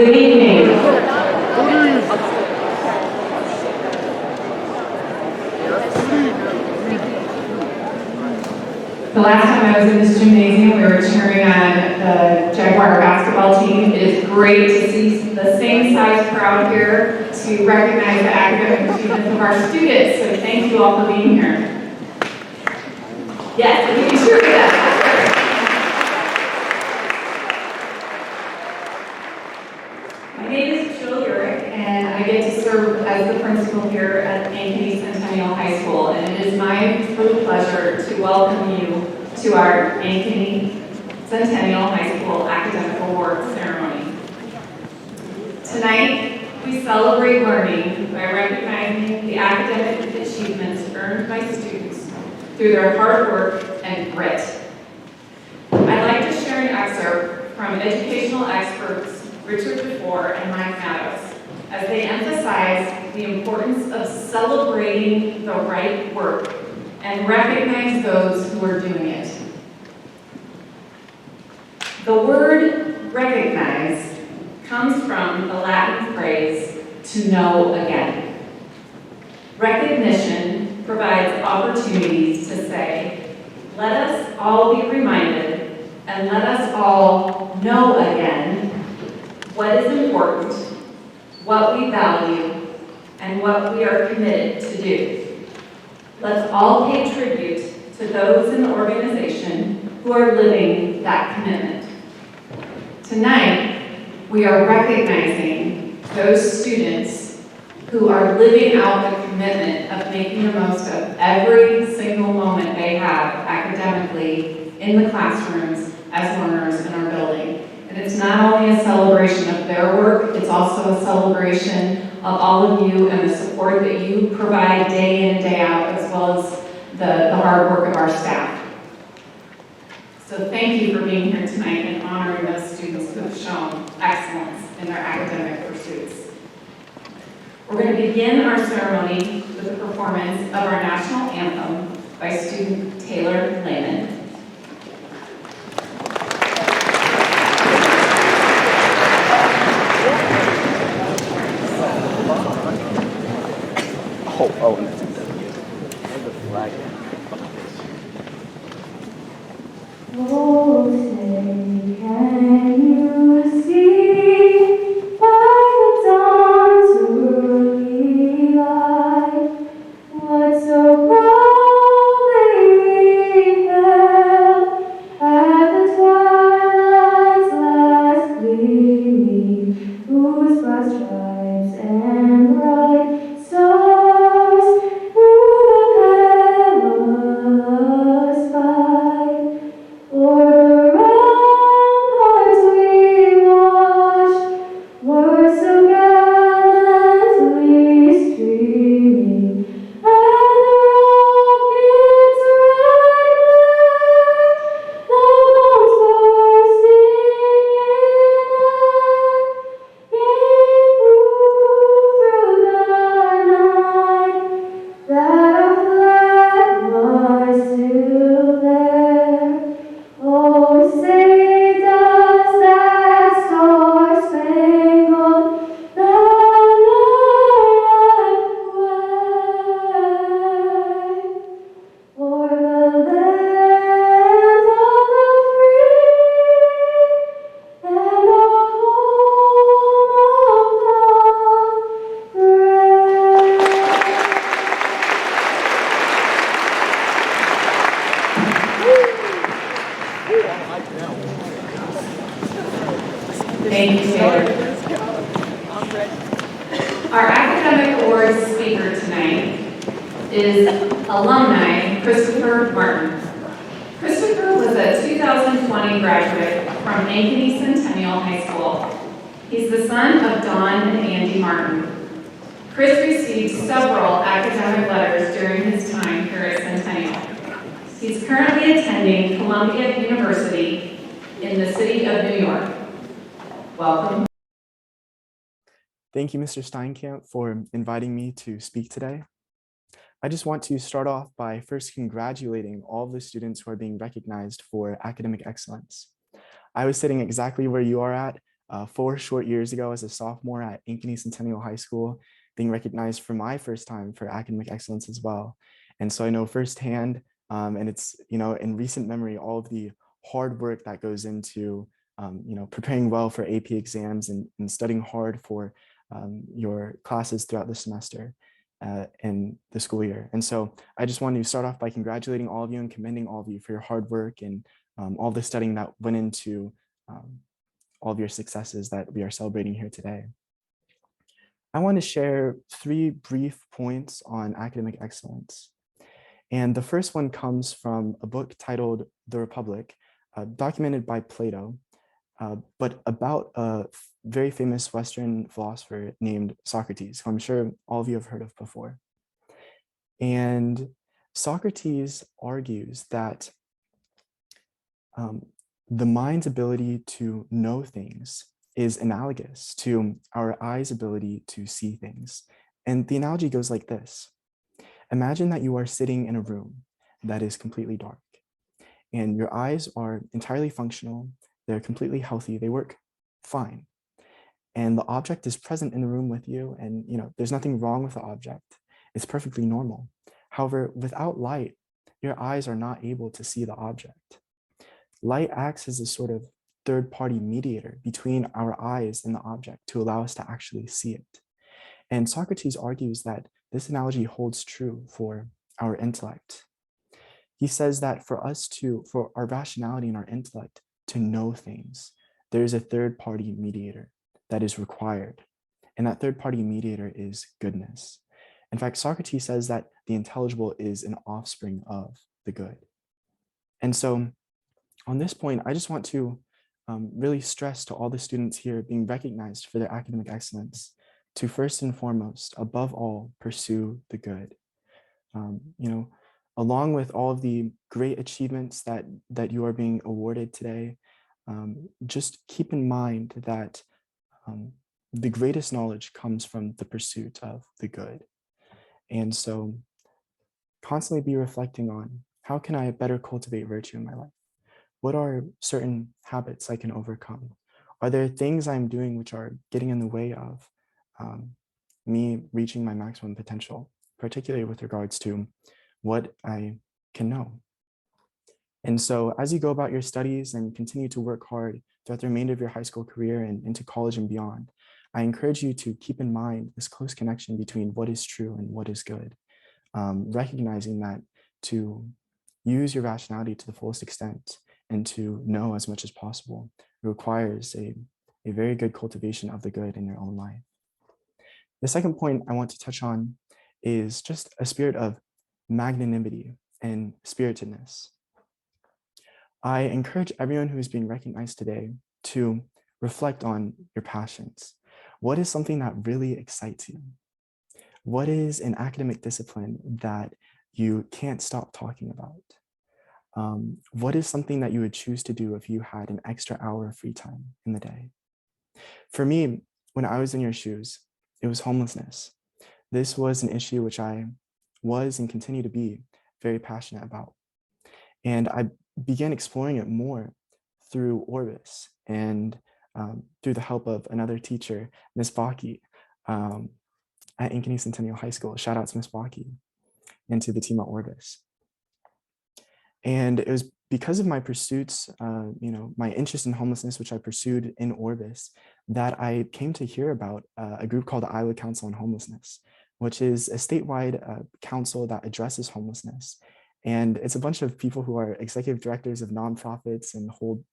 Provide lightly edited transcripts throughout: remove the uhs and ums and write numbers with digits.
Good evening. The last time I was in this gymnasium, we were cheering on the Jaguar basketball team. It is great to see the same size crowd here to recognize the academic achievements of our students. So thank you all for being here. Yes, we can cheer for that. My name is and I get to serve as the principal here at Ankeny Centennial High School, and it is my absolute pleasure to welcome you to our Ankeny Centennial High School Academic Awards ceremony. Tonight, we celebrate learning by recognizing the academic achievements earned by students through their hard work and grit. I'd like to share an excerpt from educational experts Richard DeFore and Mike Maddox, as they emphasize the importance of celebrating the right work and recognize those who are doing it. The word recognize comes from the Latin phrase to know again. Recognition provides opportunities to say, let us all be reminded and let us all know again what is important, what we value, and what we are committed to do. Let's all pay tribute to those in the organization who are living that commitment. Tonight, we are recognizing those students who are living out the commitment of making the most of every single moment they have academically in the classrooms as learners in our building. And it's not only a celebration of their work, it's also a celebration of all of you and the support that you provide day in and day out, as well as the hard work of our staff. So thank you for being here tonight and honoring those students who have shown excellence in their academic pursuits. We're going to begin our ceremony with a performance of our national anthem by student Taylor Lehman. Oh, and that's the flag. Oh, say, can you see by the dawn's early light what so proudly we hailed at the twilight's last gleaming, whose broad stripes and bright stars through the perilous fight o'er the ramparts we watched were so gallantly streaming, and the rocket's red glare the bombs bursting in air gave proof through the night that our flag was still there. Oh, say does that star-spangled banner yet wave o'er the land of the free and the home of the brave? Thank you, Taylor. Our academic awards speaker tonight is alumni Christopher Martin. Christopher was a 2020 graduate from Ankeny Centennial High School. He's the son of Don and Andy Martin. Chris received several academic letters during his time here at Centennial. He's currently attending Columbia University in the city of New York. Welcome. Thank you, Mr. Steinkamp, for inviting me to speak today. I just want to start off by first congratulating all of the students who are being recognized for academic excellence. I was sitting exactly where you are at 4 short years ago as a sophomore at Ankeny Centennial High School, being recognized for my first time for academic excellence as well. And so I know firsthand, and it's, in recent memory, all of the hard work that goes into, preparing well for AP exams and studying hard for your classes throughout the semester and the school year. And so I just want to start off by congratulating all of you and commending all of you for your hard work and all the studying that went into all of your successes that we are celebrating here today. I want to share 3 brief points on academic excellence. And the first one comes from a book titled The Republic, documented by Plato, but about a very famous Western philosopher named Socrates, who I'm sure all of you have heard of before. And Socrates argues that the mind's ability to know things is analogous to our eye's ability to see things. And the analogy goes like this. Imagine that you are sitting in a room that is completely dark, and your eyes are entirely functional. They're completely healthy. They work fine. And the object is present in the room with you, and there's nothing wrong with the object. It's perfectly normal. However, without light, your eyes are not able to see the object. Light acts as a sort of third-party mediator between our eyes and the object to allow us to actually see it. And Socrates argues that this analogy holds true for our intellect. He says that for our rationality and our intellect to know things, there's a third-party mediator that is required. And that third-party mediator is goodness. In fact, Socrates says that the intelligible is an offspring of the good. And so on this point, I just want to really stress to all the students here being recognized for their academic excellence to first and foremost, above all, pursue the good. Along with all of the great achievements that you are being awarded today, just keep in mind that the greatest knowledge comes from the pursuit of the good. And so constantly be reflecting on, how can I better cultivate virtue in my life? What are certain habits I can overcome? Are there things I'm doing which are getting in the way of me reaching my maximum potential, particularly with regards to what I can know? And so as you go about your studies and continue to work hard throughout the remainder of your high school career and into college and beyond, I encourage you to keep in mind this close connection between what is true and what is good, recognizing that to use your rationality to the fullest extent and to know as much as possible requires a very good cultivation of the good in your own life. The second point I want to touch on is just a spirit of magnanimity and spiritedness. I encourage everyone who is being recognized today to reflect on your passions. What is something that really excites you? What is an academic discipline that you can't stop talking about? What is something that you would choose to do if you had an extra hour of free time in the day? For me, when I was in your shoes, it was homelessness. This was an issue which I was and continue to be very passionate about. And I began exploring it more through Orbis and through the help of another teacher, Ms. Baki, at Ankeny Centennial High School. Shout out to Ms. Baki and to the team at Orbis. And it was because of my pursuits, my interest in homelessness, which I pursued in Orbis, that I came to hear about a group called the Iowa Council on Homelessness, which is a statewide council that addresses homelessness. And it's a bunch of people who are executive directors of nonprofits and hold,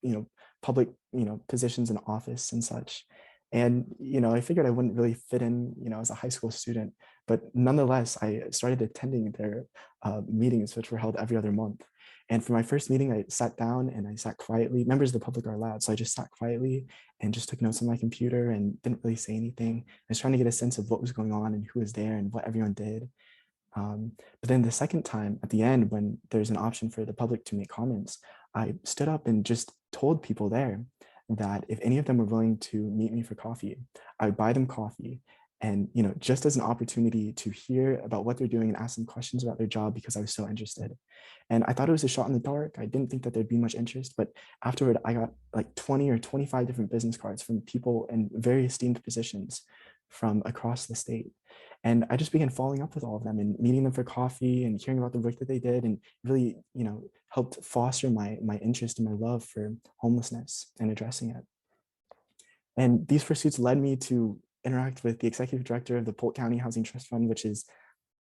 public, positions in office and such. And, I figured I wouldn't really fit in, as a high school student, but nonetheless, I started attending their meetings, which were held every other month. And for my first meeting, I sat down and I sat quietly. Members of the public are allowed, so I just sat quietly and just took notes on my computer and didn't really say anything. I was trying to get a sense of what was going on and who was there and what everyone did. But then the second time at the end, when there's an option for the public to make comments, I stood up and just told people there that if any of them were willing to meet me for coffee, I would buy them coffee And, just as an opportunity to hear about what they're doing and ask them questions about their job because I was so interested. And I thought it was a shot in the dark. I didn't think that there'd be much interest, but afterward, I got like 20 or 25 different business cards from people in very esteemed positions from across the state. And I just began following up with all of them and meeting them for coffee and hearing about the work that they did, and really, helped foster my interest and my love for homelessness and addressing it. And these pursuits led me to interact with the executive director of the Polk County Housing Trust Fund, which is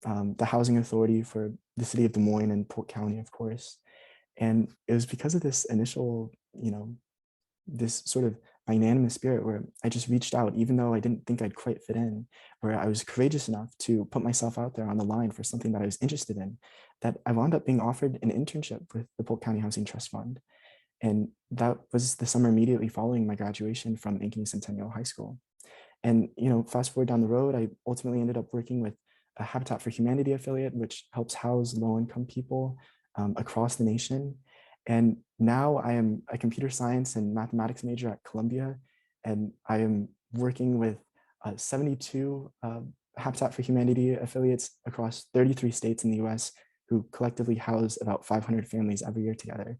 the housing authority for the city of Des Moines and Polk County, of course. And it was because of this initial, this sort of magnanimous spirit where I just reached out, even though I didn't think I'd quite fit in, where I was courageous enough to put myself out there on the line for something that I was interested in, that I wound up being offered an internship with the Polk County Housing Trust Fund. And that was the summer immediately following my graduation from Ankeny Centennial High School. And, fast forward down the road, I ultimately ended up working with a Habitat for Humanity affiliate, which helps house low-income people across the nation. And now I am a computer science and mathematics major at Columbia, and I am working with 72 Habitat for Humanity affiliates across 33 states in the US, who collectively house about 500 families every year together.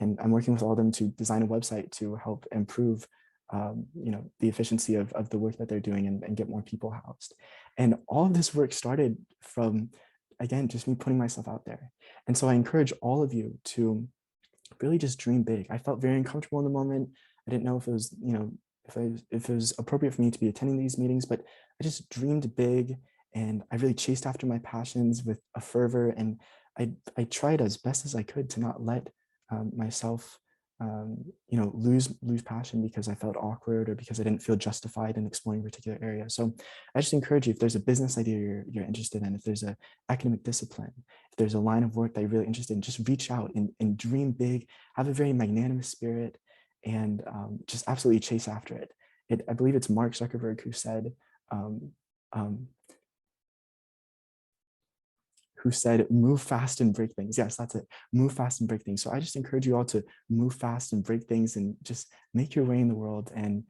And I'm working with all of them to design a website to help improve the efficiency of the work that they're doing, and get more people housed. And all of this work started from, again, just me putting myself out there. And so I encourage all of you to really just dream big. I felt very uncomfortable in the moment. I didn't know if it was, if it was appropriate for me to be attending these meetings, but I just dreamed big, and I really chased after my passions with a fervor. And I tried as best as I could to not let myself lose passion because I felt awkward or because I didn't feel justified in exploring a particular area. So I just encourage you, if there's a business idea you're interested in, if there's an academic discipline, if there's a line of work that you're really interested in, just reach out and dream big, have a very magnanimous spirit, and just absolutely chase after it. I believe it's Mark Zuckerberg who said, move fast and break things. Yes, that's it. Move fast and break things. So I just encourage you all to move fast and break things and just make your way in the world. And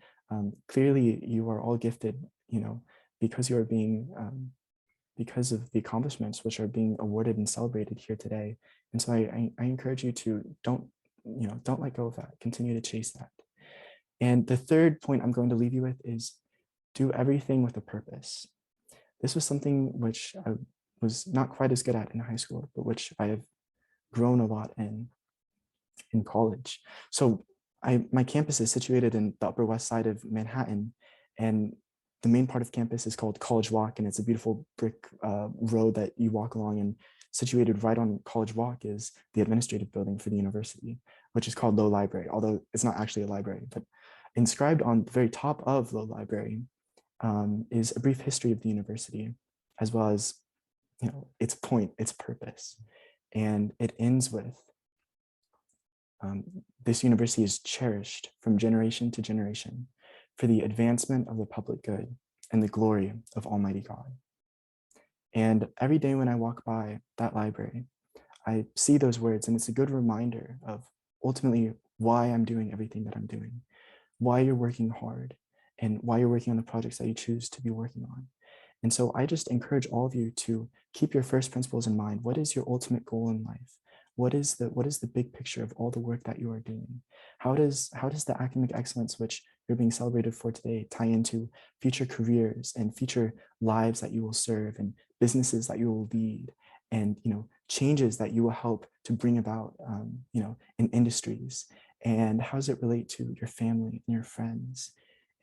clearly you are all gifted, because you are being, because of the accomplishments which are being awarded and celebrated here today. And so I encourage you to don't let go of that. Continue to chase that. And the third point I'm going to leave you with is do everything with a purpose. This was something which I was not quite as good at in high school, but which I have grown a lot in college. So my campus is situated in the Upper West Side of Manhattan, and the main part of campus is called College Walk, and it's a beautiful brick road that you walk along, and situated right on College Walk is the administrative building for the university, which is called Low Library, although it's not actually a library. But inscribed on the very top of Low Library is a brief history of the university, as well as its point, its purpose. And it ends with, this university is cherished from generation to generation for the advancement of the public good and the glory of Almighty God. And every day when I walk by that library, I see those words, and it's a good reminder of ultimately why I'm doing everything that I'm doing, why you're working hard, and why you're working on the projects that you choose to be working on. And so I just encourage all of you to keep your first principles in mind. What is your ultimate goal in life? What is the big picture of all the work that you are doing? How does the academic excellence which you're being celebrated for today tie into future careers and future lives that you will serve, and businesses that you will lead, and changes that you will help to bring about in industries? And how does it relate to your family and your friends?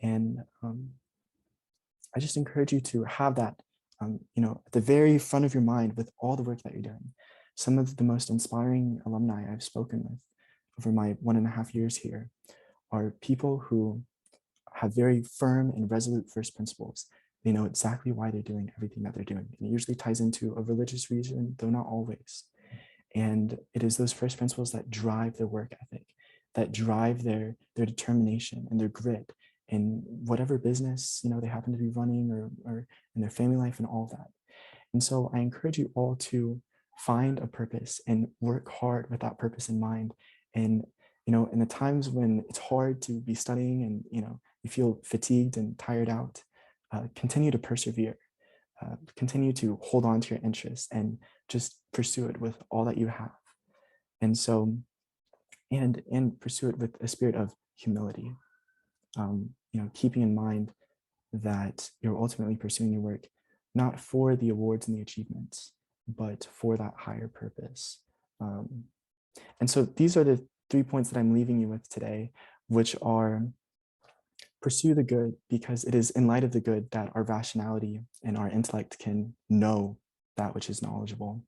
And I just encourage you to have that, at the very front of your mind with all the work that you're doing. Some of the most inspiring alumni I've spoken with over my 1.5 years here are people who have very firm and resolute first principles. They know exactly why they're doing everything that they're doing. And it usually ties into a religious reason, though not always. And it is those first principles that drive their work ethic, that drive their determination and their grit in whatever business they happen to be running, or in their family life and all that. And so I encourage you all to find a purpose and work hard with that purpose in mind. And in the times when it's hard to be studying and you feel fatigued and tired out, continue to persevere, continue to hold on to your interests and just pursue it with all that you have. And so, and pursue it with a spirit of humility, keeping in mind that you're ultimately pursuing your work, not for the awards and the achievements, but for that higher purpose. And so these are the 3 points that I'm leaving you with today, which are: pursue the good, because it is in light of the good that our rationality and our intellect can know that which is knowledgeable.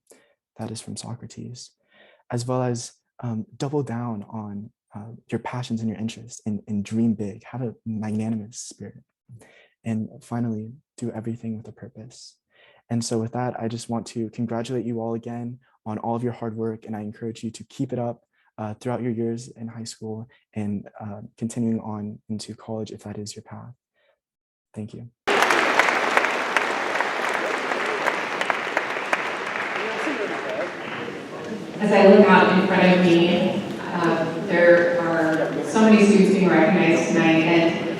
That is from Socrates. As well as double down on your passions and your interests, and dream big, have a magnanimous spirit. And finally, do everything with a purpose. And so with that, I just want to congratulate you all again on all of your hard work, and I encourage you to keep it up throughout your years in high school and continuing on into college if that is your path. Thank you. As I look out in front of me, there are so many students being recognized tonight, and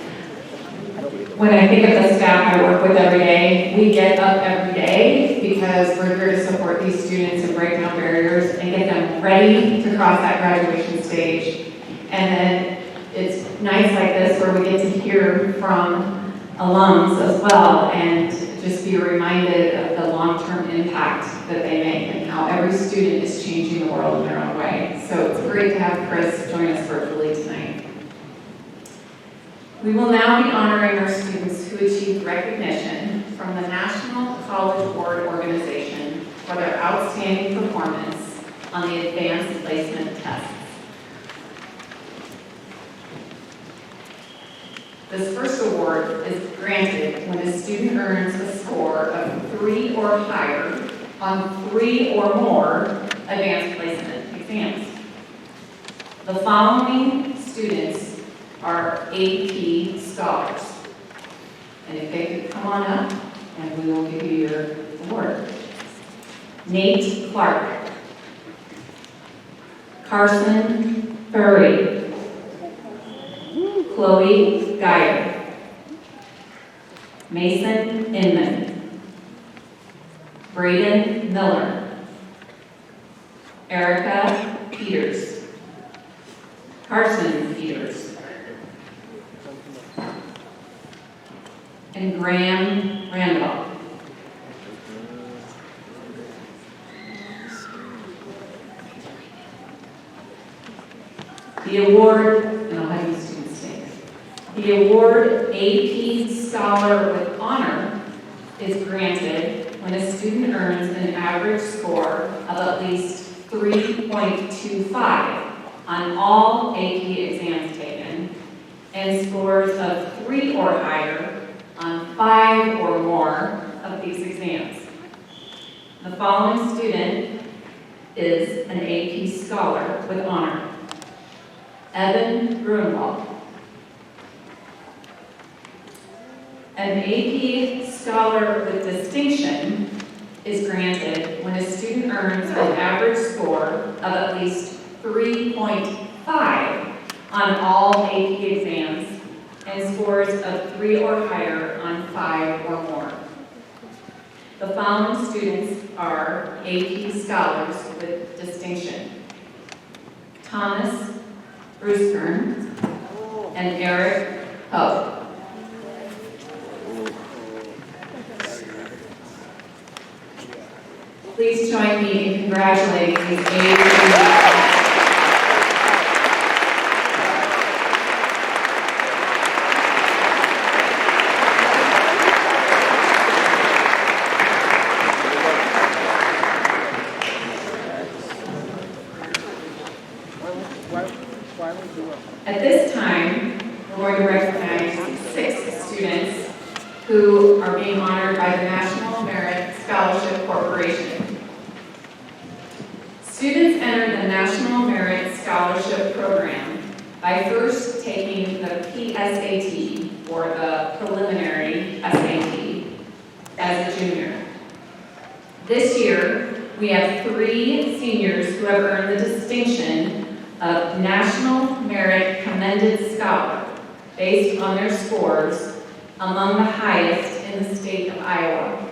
when I think of the staff I work with every day, we get up every day because we're here to support these students and break down barriers and get them ready to cross that graduation stage. And then it's nights like this where we get to hear from alums as well and just be reminded of the long-term impact that they make and how every student is changing the world in their own way. So it's great to have Chris join us virtually tonight. We will now be honoring our students who achieved recognition from the National College Board Organization for their outstanding performance on the advanced placement tests. This first award is granted when a student earns a score of 3 or higher on 3 or more advanced placement exams. The following students are AP scholars. And if they could come on up, and we will give you your award. Nate Clark, Carson Furry, Chloe Geyer, Mason Inman, Braden Miller, Erica Peters, Carson Peters, and Graham Randolph. The award, and I'll have you students say, the award AP Scholar with Honor is granted when a student earns an average score of at least 3.25 on all AP exams taken and scores of 3 or higher on 5 or more of these exams. The following student is an AP Scholar with Honor. Evan Grunwald. An AP Scholar with Distinction is granted when a student earns an average score of at least 3.5 on all AP exams and scores of 3 or higher on 5 or more. The following students are AP Scholars with Distinction. Thomas Bruskern and Eric Ho. Please join me in congratulating these AP. At this time, we're going to recognize 6 students who are being honored by the National Merit Scholarship Corporation. Students enter the National Merit Scholarship Program by first taking the PSAT, or the preliminary SAT, as a junior. This year, we have 3 seniors who have earned the distinction of National Merit Commended Scholar based on their scores among the highest in the state of Iowa.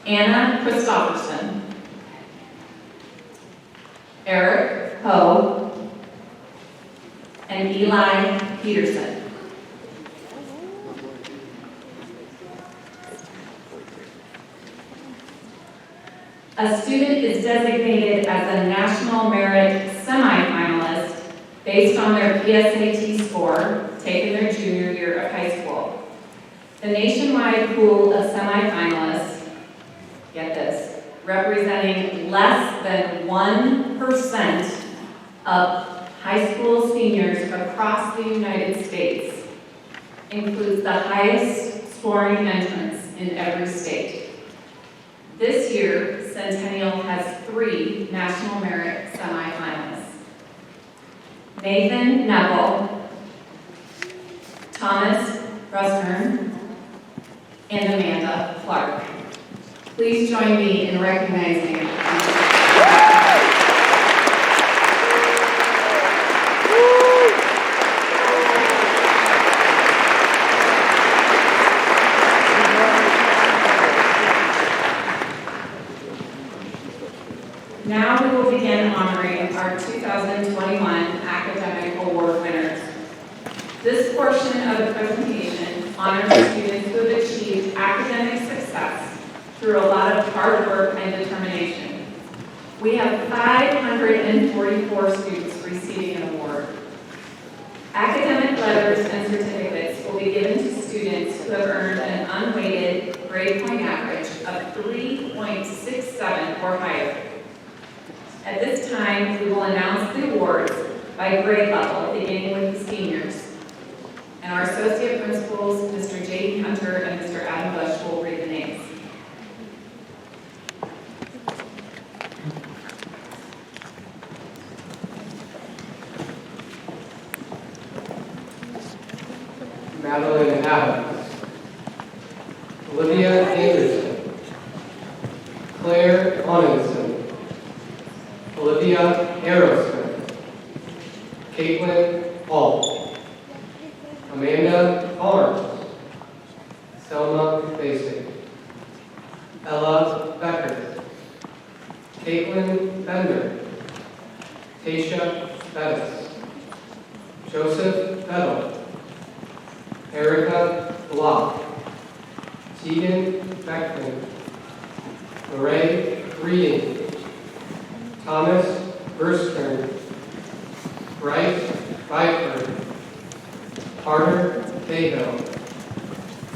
Anna Christopherson, Eric Ho, and Eli Peterson. A student is designated as a National Merit Semifinalist based on their PSAT score taken their junior year of high school. The nationwide pool of semifinalists, get this, representing less than 1% of high school seniors across the United States, includes the highest scoring entrants in every state. This year, Centennial has 3 National Merit semifinalists. Nathan Neville, Thomas Ruskern, and Amanda Clark. Please join me in recognizing Now we will begin honoring our 2021 academic award winners. This portion of the presentation honors students who have achieved academic success through a lot of hard work and determination. We have 544 students receiving an award. Academic letters and certificates will be given to students who have earned an unweighted grade point average of 3.67 or higher. At this time, we will announce the awards by grade level, beginning with the seniors. And our associate principals, Mr. J.D. Hunter and Mr. Adam Bush, will read the names. Madeline Adams, Olivia Anderson, Claire Onenson, Olivia Aerosmith, Caitlin Hall, Amanda Barnes, Selma Basic, Ella Becker, Caitlin Bender, Tasha Bettis, Joseph Bettle, Erica Block, Tegan Beckman, Lorraine Reading, Thomas Burstern, Bryce Byford, Carter Cahill,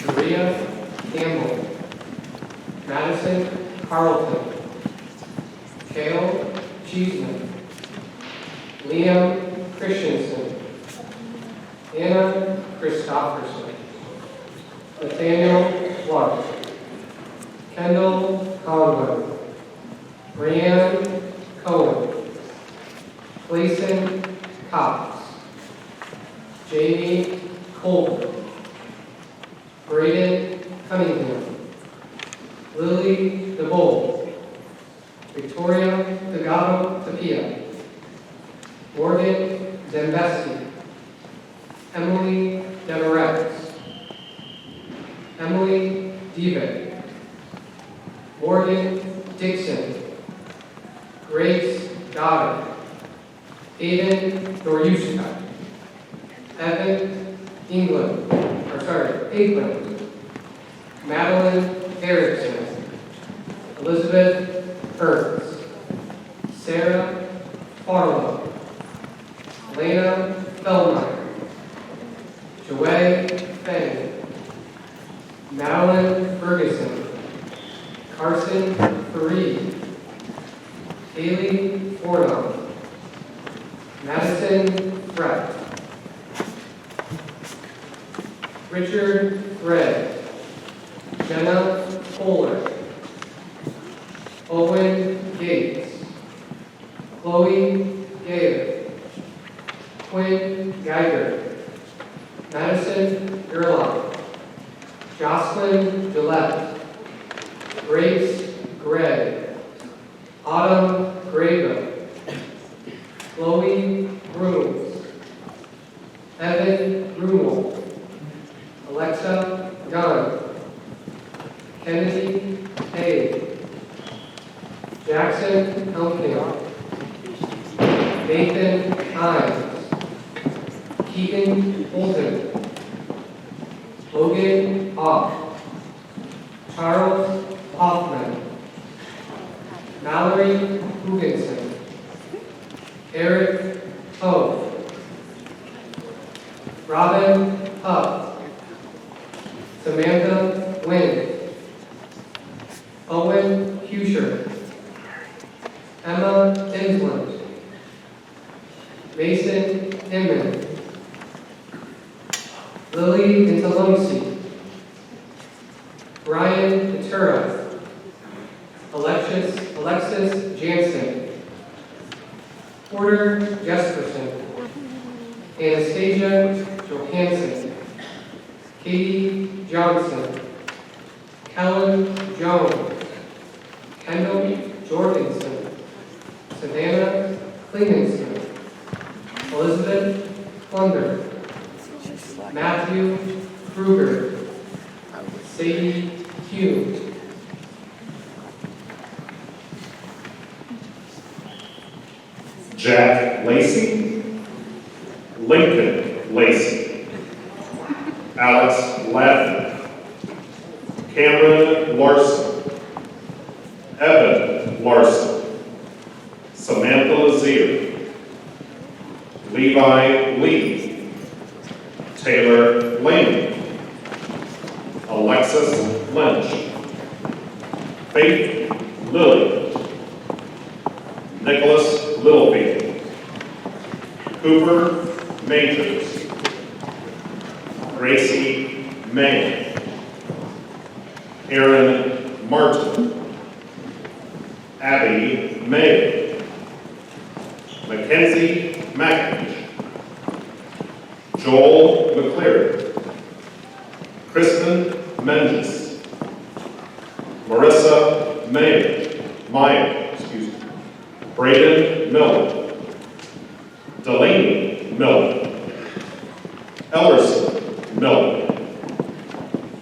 Maria Campbell, Madison Carlton, Kale Cheeseman, Liam Christensen, Anna Christopherson, Nathaniel Clark, Kendall Conway, Brianne Cohen, Gleason Cox, Jamie Colbert, Braden Cunningham, Lily DeBold, Victoria Delgado Tapia, Morgan Zambesi, Emily Demarest, Emily Devitt, Morgan Dixon, Grace Goddard, Aiden Doryushka, Evan England, Madeline Erickson, Elizabeth Ernst, Sarah Farlow, Elena Feldmeyer, Joey Fang, Madeline Ferguson, Carson Fareed, Haley Forno, Madison Brett, Richard Gray, Jenna Kohler, Owen Gates, Chloe Gayer, Quinn Geiger, Madison Gerlach, Jocelyn Gillette, Grace Gray, Autumn Grabo, Chloe Brooms, Evan Grunwald, Alexa Gunn, Anthony Hay, Jackson Elkins, Nathan Hines, Keegan Holton, Logan Off, Charles Hoffman, Mallory Huginson, Eric Ho, Robin Huff, Samantha Wynn, Owen Huscher, Emma Insland, Mason Inman, Lily Intalosi, Brian Ventura, Alexis Jansen, Porter Jesperson, Anastasia Johansson, Katie Johnson, Kellen Jones, Kendall Jorgensen, Savannah Klingenson, Elizabeth Plunder, Matthew Kruger, Sadie Hume, Jack Lacey, Lincoln Lacey, Alex Ladner, Cameron Larson, Evan Larson, Samantha Lazier, Levi Lee, Taylor Lehman, Alexis Lynch, Faith Lilly, Nicholas Littlefield, Cooper Majors, Gracie May, Aaron Martin, Abby May, Mackenzie McIntosh, Joel McCleary, Kristen Menges, Marissa Meyer, Braden Miller, Delaney Miller, Ellerson Miller,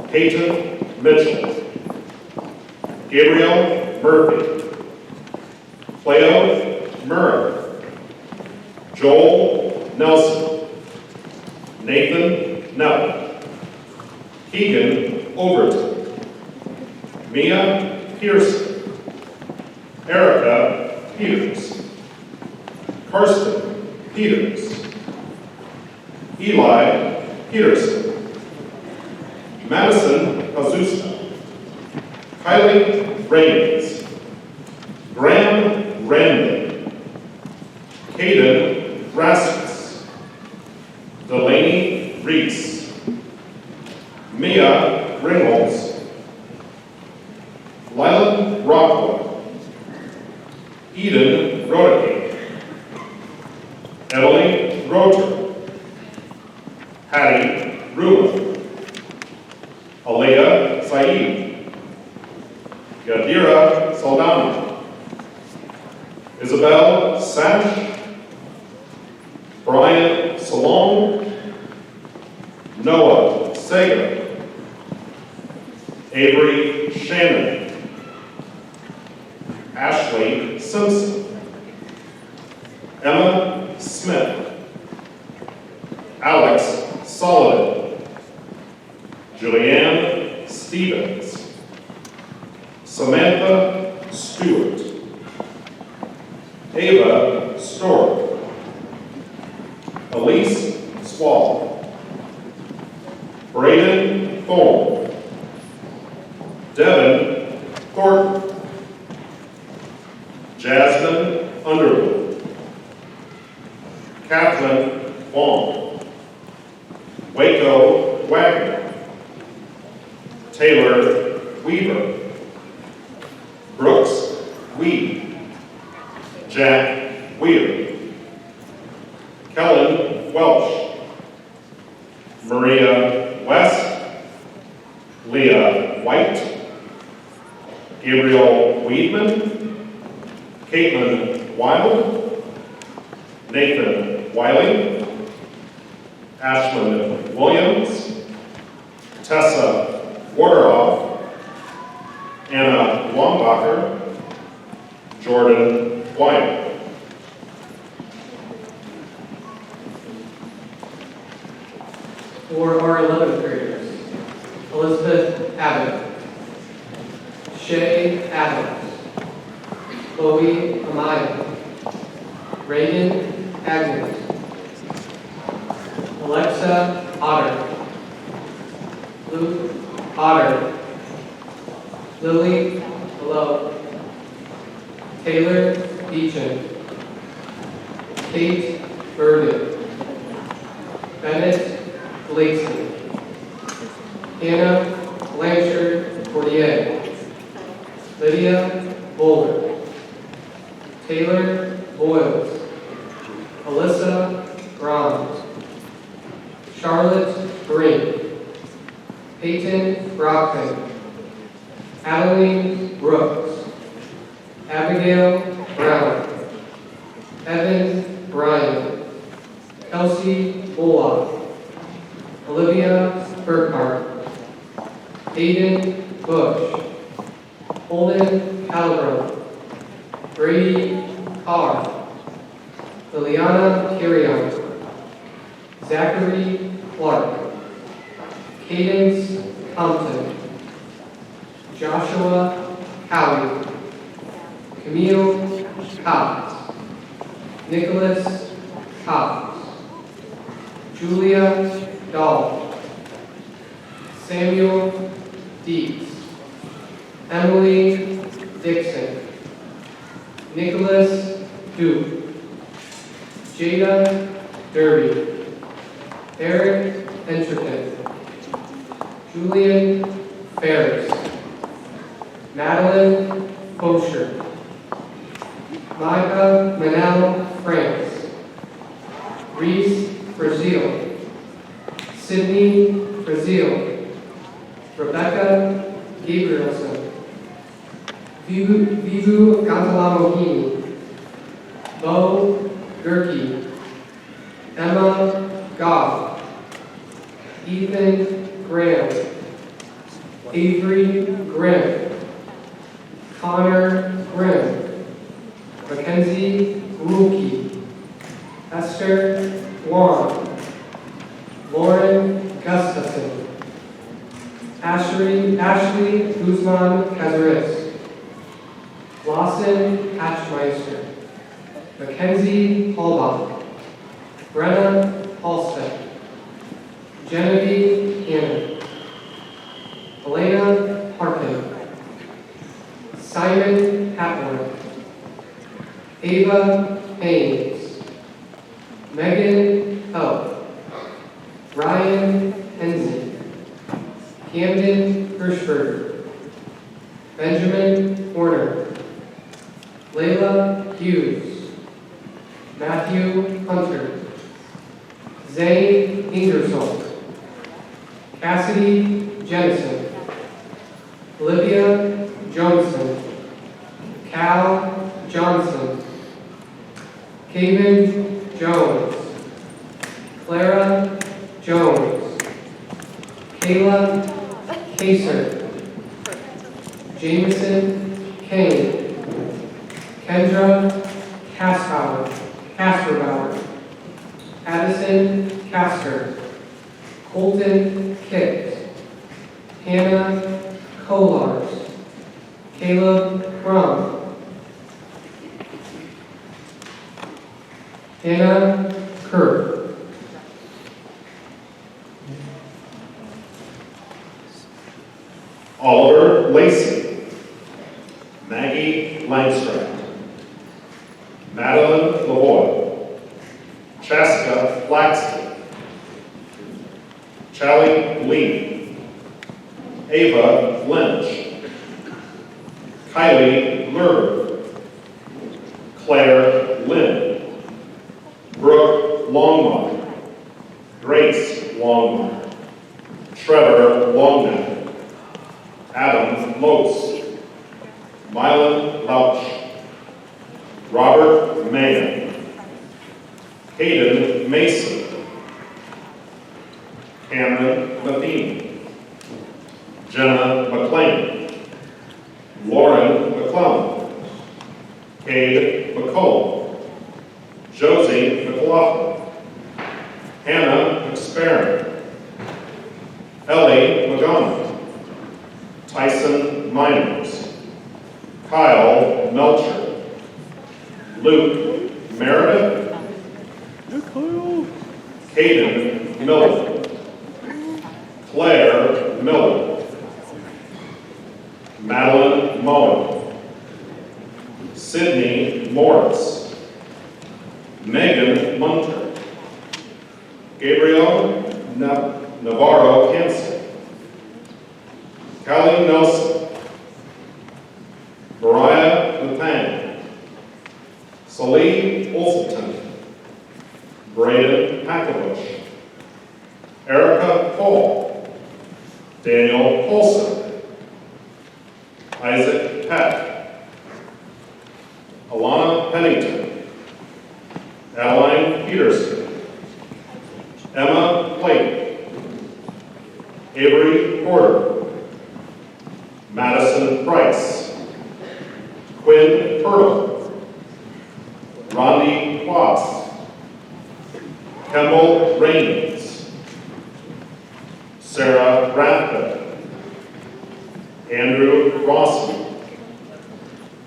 Peyton Mitchell, Gabriel Murphy, Cleo Murray, Joel Nelson, Nathan Nell, Keegan Overton, Mia Pearson, Erica Peters, Karsten Peters, Eli Peterson, Madison Azusa, Kylie Raines, Graham Randon, Caden Rasmus, Delaney Reese, Mia Ringholz, Lylan Rockwell, Eden Rodeke, Emily Roter, Hattie Ruben, Alea Saeed, Yadira Saldana, Isabel Sash, Brian Salong, Noah Sager, Avery Shannon, Ashley Simpson, Emma Smith, Alex Solomon, Julianne Stevens, Samantha Stewart, Ava Stork, Elise Swall, Braden Thorne, Devin Thornton, Jasmine Underwood, Kathleen Wong, Waco Wagner, Taylor Weaver, Brooks Weed, Jack Weir, Kellen Welsh, Maria West, Leah White, Gabriel Weedman, Caitlin Wild, Nathan Wiley, Ashlyn Williams, Tessa Waterhoff, Anna Longbacher, Jordan Wyatt. For our 11th graders, Elizabeth Abbott, Shay Adams, Chloe Amaya, Reagan Agnes, Alexa Otter, Luke Otter, Lily Hello, Taylor Beechin, Kate Burden, Bennett Blakeson, Hannah Blanchard Cordier, Lydia Bowler, Taylor Boyles, Alyssa Grahams, Charlotte Brink, Peyton Brockman, Adeline Brooks, Abigail Brown, Evan Bryan, Kelsey Bullock, Olivia Burkhart, Aiden Bush, Holden Calabro, Brady Carr, Liliana Carrion, Zachary Clark, Cadence Compton, Joshua Howie, Camille Cox, Nicholas Cox, Julia Dahl, Samuel Deeks, Emily Dixon, Nicholas Duke, Jada Derby, Eric Entrican, Julian Ferris, Madeline Fosher, Micah Manel France, Reese Brazil, Sydney Brazil, Rebecca Gabrielson, Vivu Gantalamohini, Bo Gerke, Emma Goff, Ethan Graham, Avery Grimm, Connor Grimm, Mackenzie Ruki, Esther Wong, Lauren Gustafson, Ashley Guzman Cazares, Lawson Hatchmeister, Mackenzie Hallbach, Brenna Halstead, Genevieve Hannon, Elena Harkin, Simon Hatworth, Ava Haynes, Megan Hope, Ryan Hensley, Camden Hirschberger, Benjamin Horner, Layla Hughes, Matthew Hunter, Zane Ingersoll, Cassidy Jennison, Olivia Johnson, Cal Johnson, Kaven Jones, Clara Jones, Kayla Kaser, Jameson Kane, Kendra Casperbauer, Addison Castor, Colton Kicks, Hannah Kolars, Caleb Crum, Hannah Kirk, Oliver Lacey, Maggie Langstrand, Madeline Lavoie, Chaska Flaxton, Charlie Lee, Ava Lynch, Kylie Lerber, Claire Lynn, Brooke Longmire, Grace Longmire, Trevor Longneck, Adam Mose, Mylan Lauch, Robert Mann, Hayden Mason, Cameron Matheny, Jenna McLean, Lauren McClellan, Cade McCollum, Josie McLaughlin, Hannah McSparron, Ellie McGowan, Tyson Miners, Kyle Melcher, Luke Meredith, Caden Miller, Claire Miller, Madeline Moen, Sydney Morris, Megan Munter, Gabriel Navarro Hansen, Kelly Nelson, Mariah Lepang, Salee Olselton, Braden Packabush, Erica Paul, Daniel Polson, Isaac Peck, Alana Pennington, Adeline Peterson, Emma Blake, Avery Porter, Madison Price, Quinn Turtle, Rondi Quas, Kemble Raines, Sarah Rathbun, Andrew Rossi,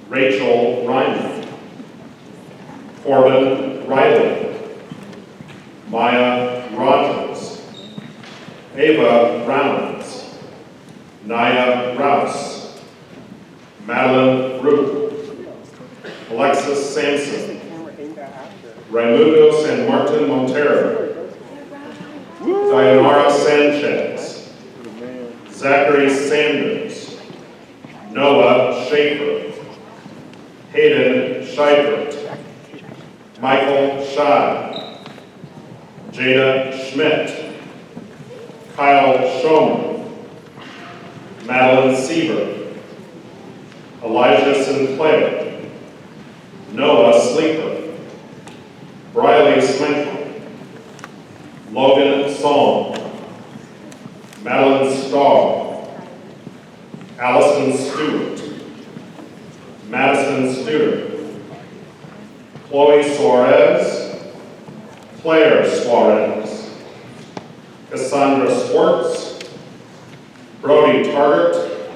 Rachel Ryman, Corbin Riley, Maya Rogers, Ava Rounds, Naya Rouse, Madeline Root, Alexis Sampson, Raimundo San Martin Montero, Dayanara Sanchez, Zachary Sanders, Noah Schaefer, Hayden Scheibert, Michael Schad, Jada Schmidt, Kyle Schomer, Madeline Sieber, Elijah Sinclair, Noah Sleeper, Briley Sminkle, Logan Song, Madeline Starr, Allison Stewart, Madison Stewart, Chloe Suarez, Claire Suarez, Cassandra Swartz, Brody Targert,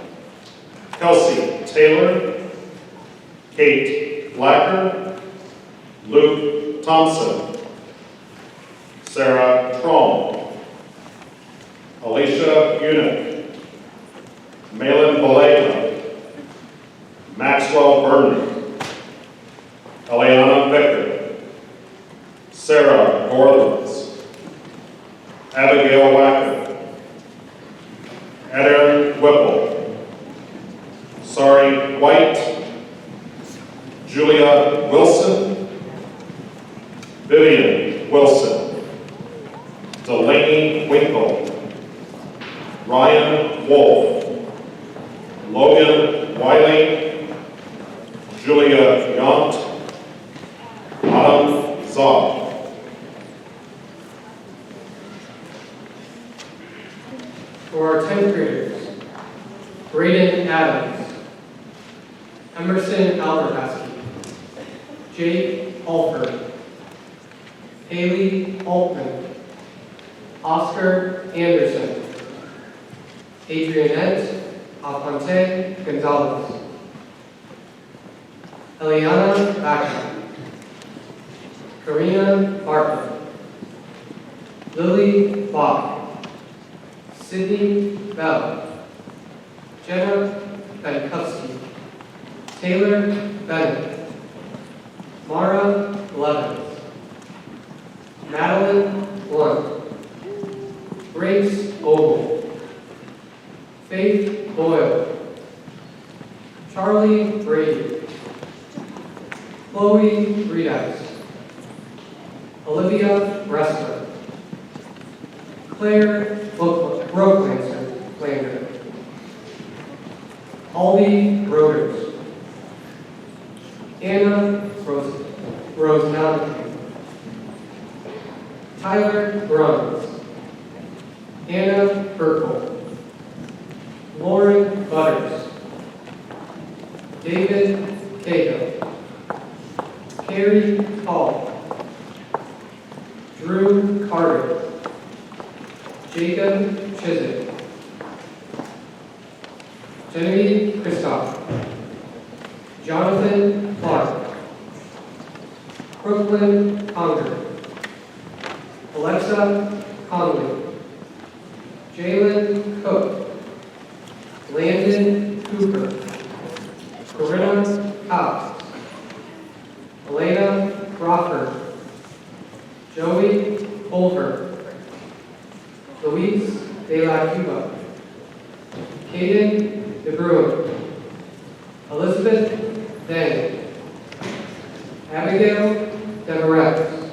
Kelsey Taylor, Kate Blacker, Luke Thompson, Sarah Troll, Alicia Unick, Malin Vallejo, Maxwell Vernon, Eliana Becker, Sarah Gorlitz, Abigail Wacker, Adair Whipple, Sari White, Julia Wilson, Vivian Wilson, Delaney Winkle, Ryan Wolf, Logan Wiley, Julia Yont, Autumn Zoff. For our 10th graders, Braden Adams, Emerson Alberhasky, Jake Alford, Haley Altman, Oscar Anderson, Adrianette Aponte Gonzalez, Eliana Baca, Karina Bartlett, Lily Bach, Sydney Bell, Jenna Benkowski, Taylor Bennett, Mara Levins, Madeline Blunt, Grace Ogle, Faith Boyle, Charlie Brady, Chloe Riedis, Olivia Bressler, Claire Brooklancer, Albie Broders, Anna Rose Tyler Bruns, Anna Burkle, Lauren Butters, David Cahill, Carrie Hall, Drew Carter, Jacob Chiswick, Genevieve Kristoff, Jonathan Clark, Brooklyn Conger, Alexa Conley, Jalen Cook, Landon Cooper, Corinna Cox, Elena Crawford, Joey Holford, Luis De La Cuba, Caden DeBruin, Elizabeth Dang, Abigail Devereaux,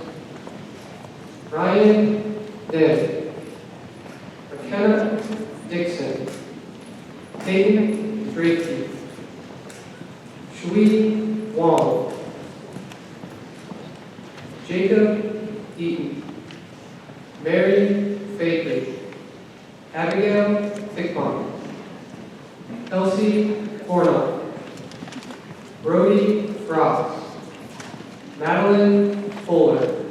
Ryan Dim, McKenna Dixon, Peyton Drakey, Shui Wong, Jacob Eaton, Mary Fakeley, Abigail Fickmont, Kelsey Fornall, Brody Frost, Madeline Fuller,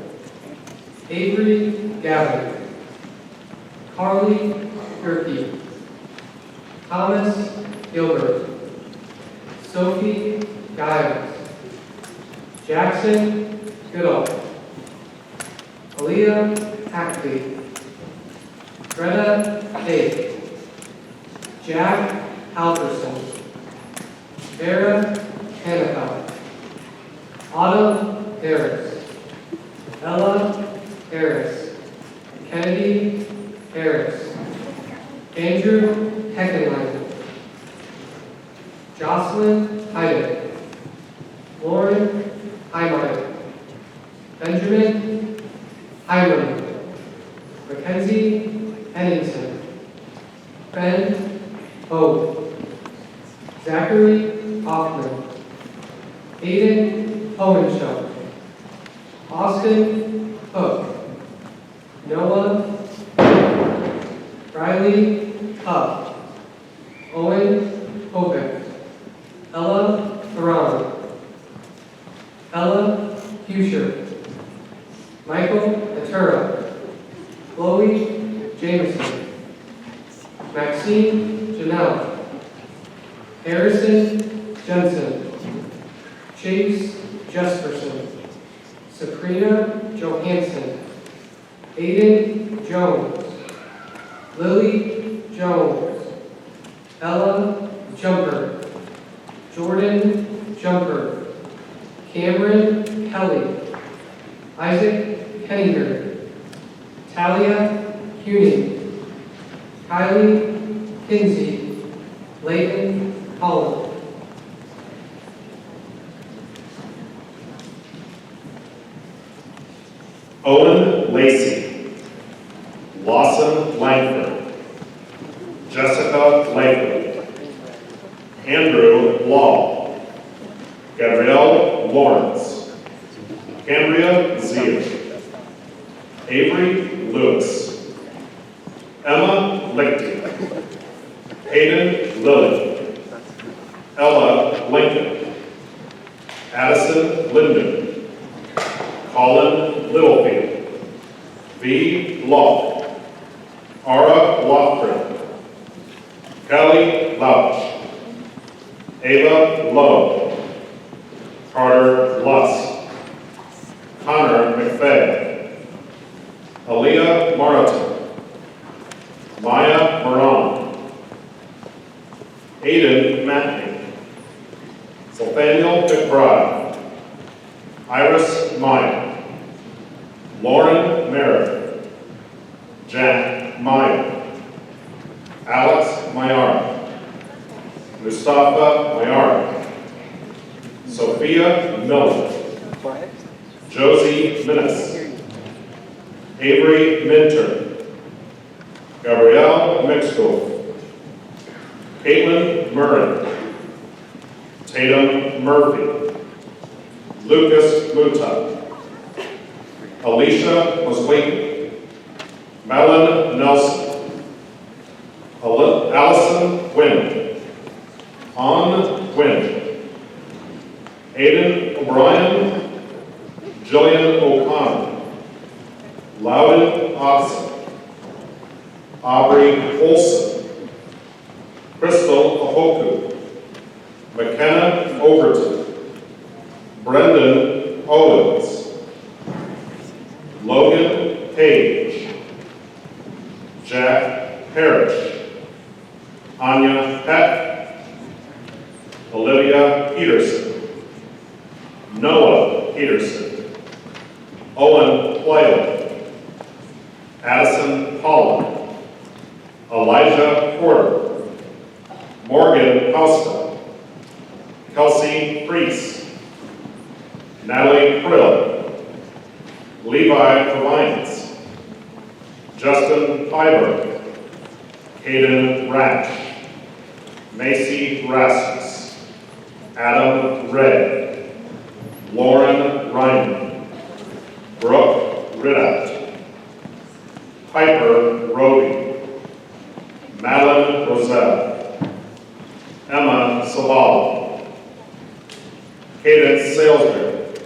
Avery Gavin, Carly Gerke, Thomas Gilbert, Sophie Giles, Jackson Goodall, Aaliyah Hackley, Greta Tate, Jack Halverson, Vera Hannafelt, Autumn Harris, Ella Harris, Kennedy Harris, Andrew Heckenlein, Jocelyn Hyden, Lauren Heimeyer, Benjamin Hyman, Mackenzie Henningsen, Ben Hope, Zachary Hoffman, Aiden Hohenschel, Austin Hook, Noah Riley Huff, Owen Hovick, Ella Theron, Ella Huscher, Michael Atura, Chloe Jameson, Maxine Janelle, Harrison Jensen, Chase Jesperson, Sabrina Johansson, Aiden Jones, Lily Jones, Ella Jumper, Jordan Jumper, Cameron Kelly, Isaac Henninger, Talia Cuny, Kylie Kinsey, Leighton Holland. Owen Lacey, Lawson Langford, Jessica Langley, Andrew Law, Gabrielle Lawrence, Cambria Zia, Avery Lewis, Emma Lichty, Hayden Lilly, Ella Lincoln, Addison Linden, Colin Littlefield, V. Law, Ara Loftgren, Kelly Lauch, Ava Lowe, Carter Luss, Connor McFay, Aaliyah Martin, Maya Moran, Aiden Matney, Centennial McBride, Iris Meyer, Lauren Merritt, Jack Meyer, Alex Mayara, Mustafa Mayara, Sophia Miller, Josie Minnis, Avery Minter, Gabrielle Mixcool, Caitlin Murray, Tatum Murphy, Lucas Muta, Alicia Moswayton, Melon Nelson, Allison Wynn, On Wynn, Aiden O'Brien, Jillian O'Connor, Loudon Oxon, Aubrey Olson, Crystal Ahoku, McKenna Overton, Brendan Owens, Logan Page, Jack Parrish, Anya Peck, Olivia Peterson, Noah Peterson, Owen Plale, Addison Pollock, Elijah Porter, Morgan Hausta, Kelsey Priest, Natalie Krill, Levi Provines, Justin Hyberg, Hayden Ratch, Macy Rasmus, Adam Ray, Lauren Ryman, Brooke Ridout, Piper Roby, Madeline Roselle, Emma Saval, Cadence Salisbury,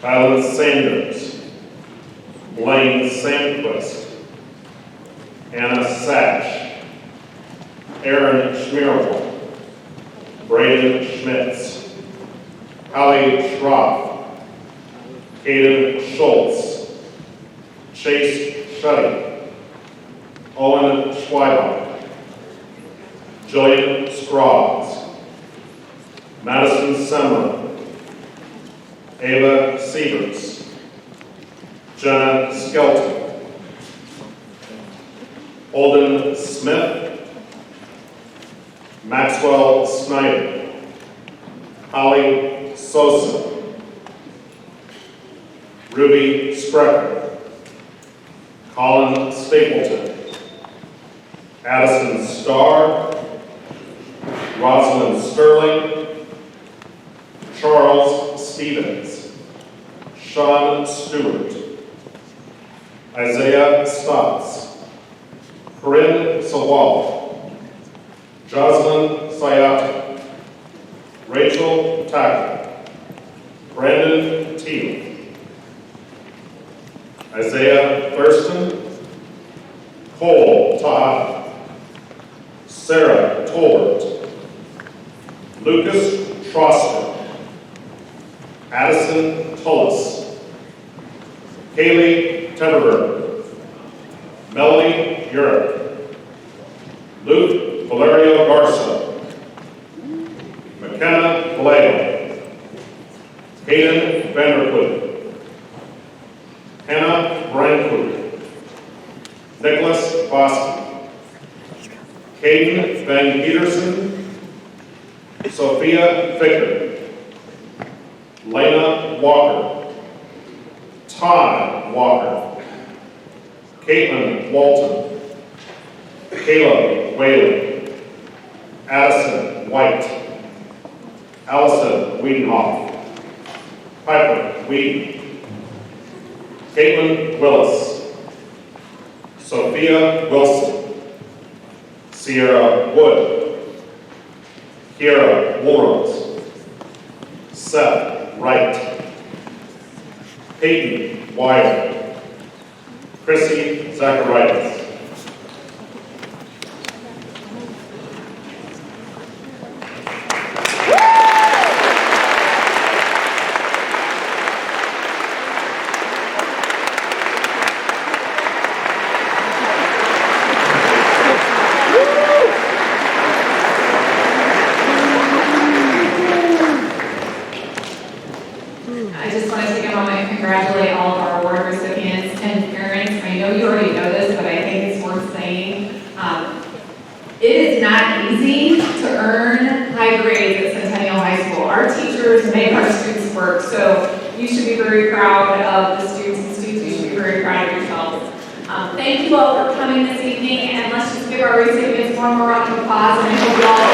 Kylan Sanders, Blaine Sandquist, Anna Satch, Aaron Schmierwald, Braden Schmitz, Hallie Schroff, Caden Schultz, Chase Shuddy, Owen Schweibach, Jillian Scroggs, Madison Semler, Ava Sievers, Jenna Skelton, Holden Smith, Maxwell Snyder, Holly Sosa, Ruby Sprecher, Colin Stapleton, Addison Starr, Rosalind Sterling, Charles Stevens, Sean Stewart, Isaiah Stotts, Corinne Sawal, Jocelyn Sayata, Rachel Tackett, Brandon Teal, Isaiah Thurston, Cole Tahati, Sarah Tolbert, Lucas Trosser, Addison Tullis, Kaylee Teberberg, Melody Urick, Luke Valerio Garza, McKenna Vallejo, Hayden Vanderpool, Hannah Brancourt, Nicholas Boston, Caden Van Peterson, Sophia Ficker, Lena Walker, Todd Walker, Caitlin Walton, Caleb Whaley, Addison White, Allison Wiedenhoff, Piper Whedon, Caitlin Willis, Sophia Wilson, Sierra Wood, Kiara Woolrose, Seth Wright, Peyton Wire, Chrissy Zacharias. I just want to take a moment and congratulate all of our award recipients and parents. I know you already know this, but I think it's worth saying. It is not easy to earn high grades at Centennial High School. Our teachers make our students work, so you should be very proud of the students, and students, you should be very proud of yourselves. Thank you all for coming this evening, and let's just give our recipients one more round of applause, and I hope you all